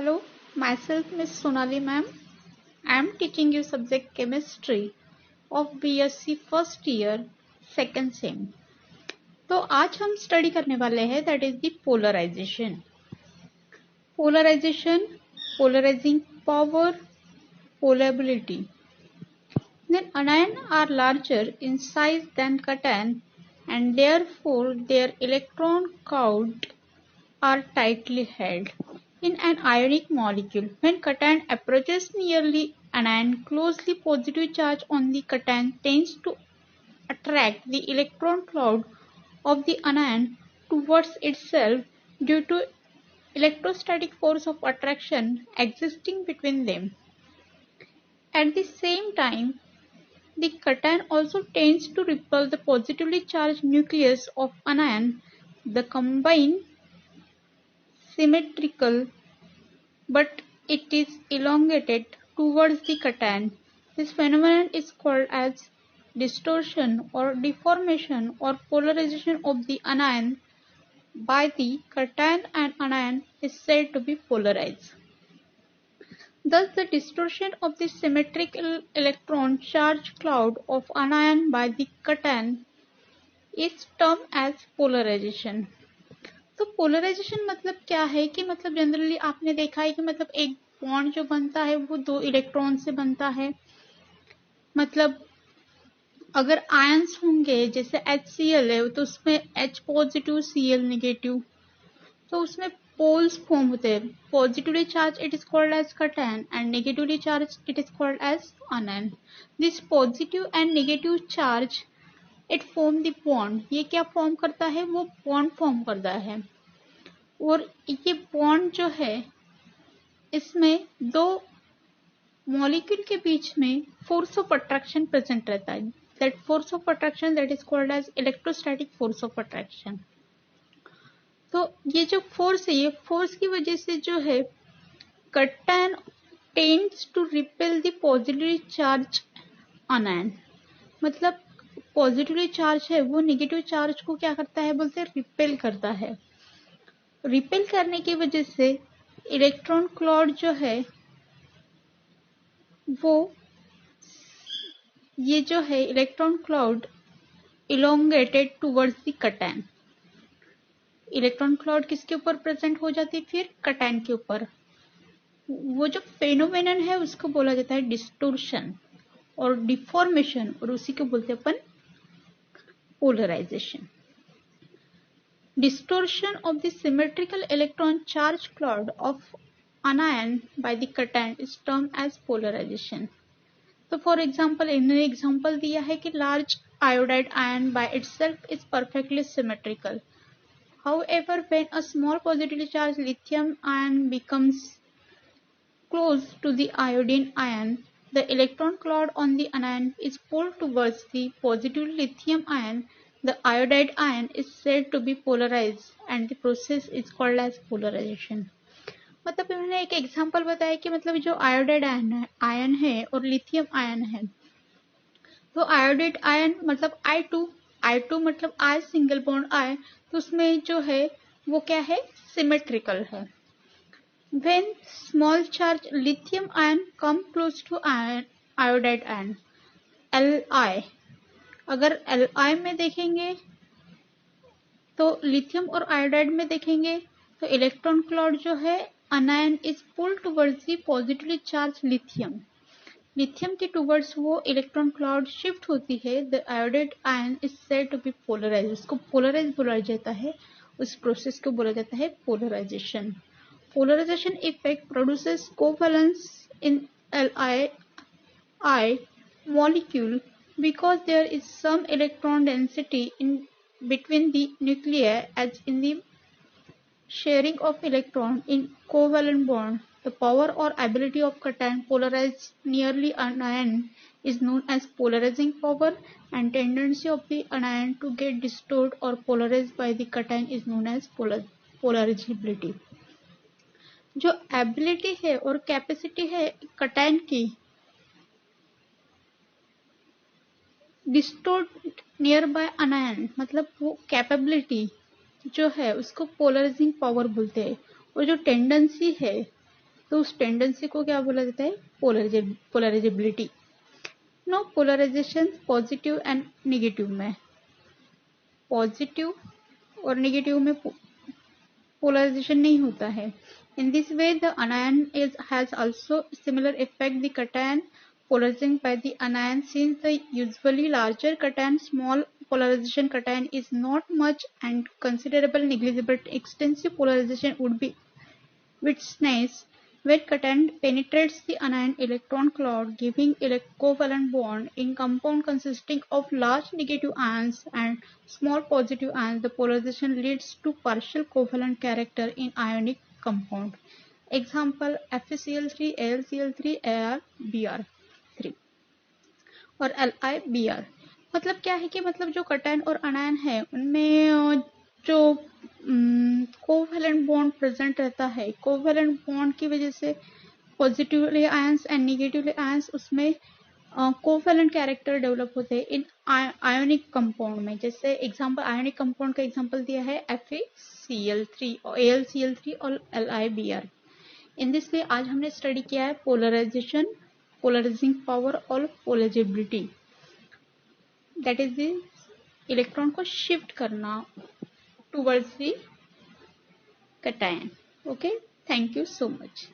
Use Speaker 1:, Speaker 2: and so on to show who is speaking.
Speaker 1: Hello, myself Miss Sonali ma'am. I am teaching you subject chemistry of BSc first year second sem. तो आज हम study करने वाले हैं that is the polarization. Polarization, polarizing power, polability. Then anion are larger in size than cation and therefore their electron count are tightly held. In an ionic molecule, when cation approaches nearly anion, closely positive charge on the cation tends to attract the electron cloud of the anion towards itself due to electrostatic force of attraction existing between them. At the same time, the cation also tends to repel the positively charged nucleus of anion. The combined symmetrical but it is elongated towards the cation. This phenomenon is called as distortion or deformation or polarization of the anion by the cation, and anion is said to be polarized. Thus, the distortion of the symmetrical electron charge cloud of anion by the cation is termed as polarization. तो polarisation मतलब क्या है कि मतलब generally आपने देखा है कि मतलब एक बॉन्ड जो बनता है वो दो इलेक्ट्रॉन से बनता है. मतलब अगर आयंस होंगे जैसे HCl है तो उसमें H पॉजिटिव Cl नेगेटिव, तो उसमें पोल्स फॉर्म होते हैं. Positively charge it is called as cation and negatively charge it is called as anion. This positive and negative charge it form the bond. ये क्या form करता है? वो bond form करता है. और ये बॉन्ड जो है इसमें दो मॉलिक्यूल के बीच में फोर्स ऑफ अट्रैक्शन प्रेजेंट रहता है. That force of attraction that is called as electrostatic force of attraction. तो ये जो फोर्स है, ये फोर्स की वजह से जो है cation tends to repel the positively charge anion. मतलब पॉजिटिवली चार्ज है वो नेगेटिव चार्ज को क्या करता है? बोलते हैं रिपेल करता है. रिपेल करने की वजह से इलेक्ट्रॉन क्लाउड जो है वो ये जो है electron cloud elongated towards the cation. Electron cloud किसके ऊपर प्रेजेंट हो जाती है? फिर cation के ऊपर. वो जो फेनोमेनन है उसको बोला जाता है डिस्टोर्शन और डिफॉर्मेशन, और उसी को बोलते हैं अपन polarisation. Distortion of the symmetrical electron charge cloud of anion by the cation is termed as polarization. तो फॉर एग्जाम्पल इन्होंने एग्जाम्पल दिया है कि large iodide ion by itself is perfectly symmetrical. However, when a small positively charged lithium ion becomes close to the iodine ion, the electron cloud on the anion is pulled towards the positive lithium ion. The iodide ion is said to be polarized and the process is called as polarization. मतलब इन्होंने एक example बताया कि मतलब जो iodide ion है और lithium ion है, तो आयोडाइड आयन मतलब I2 मतलब I सिंगल बॉन्ड I, तो उसमें जो है वो क्या है? सिमेट्रिकल है. When small charge lithium ion come close to iodide ion Li, अगर Li में देखेंगे तो लिथियम और आयोडाइड में देखेंगे तो इलेक्ट्रॉन क्लाउड जो है anion is pull towards the positively charge lithium के टुवर्ड्स वो इलेक्ट्रॉन क्लाउड शिफ्ट होती है. The iodide ion is said to be polarise. उसको पोलराइज बोला जाता है. उस प्रोसेस को बोला जाता है polarisation. Polarisation effect produces covalence in Li molecule because there is some electron density in between the nuclei, as in the sharing of electron in covalent bond. The power or ability of cation polarize nearly anion is known as polarizing power, and tendency of the anion to get distorted or polarized by the cation is known as polarizability. जो ability है और capacity है cation की distort near by अनायन, मतलब वो capability जो है उसको पोलराइजिंग पावर बोलते हैं. और जो टेंडेंसी है तो उस टेंडेंसी को क्या बोला जाता है? Polarizability. No polarization positive and negative में, पॉजिटिव और नेगेटिव में पोलराइजेशन नहीं होता है। In this way, the anion has also similar effect the cation polarizing by the anion, since the usually larger cation small polarization cation is not much and considerable negligible. Extensive polarization would be witnessed when cation penetrates the anion electron cloud, giving a covalent bond. In compound consisting of large negative ions and small positive ions, the polarization leads to partial covalent character in ionic compound. Example FeCl3, AlCl3, ArBr3 और LiBr। मतलब क्या है कि मतलब जो cation और अनायन है उनमें जो कोवैलेंट बॉन्ड प्रेजेंट रहता है, कोवैलेंट बॉन्ड की वजह से positively ions and negatively ions उसमें कोवैलेंट कैरेक्टर डेवलप होते हैं इन आयोनिक कंपाउंड में। जैसे एग्जांपल आयोनिक कंपाउंड का एग्जांपल दिया है FeCl3 और AlCl3 और LiBr। इन दिस वे आज हमने स्टडी किया है पोलराइजेशन, पोलराइजिंग पावर और polarisability, that is the electron को शिफ्ट करना towards the cation. Okay, thank you so much.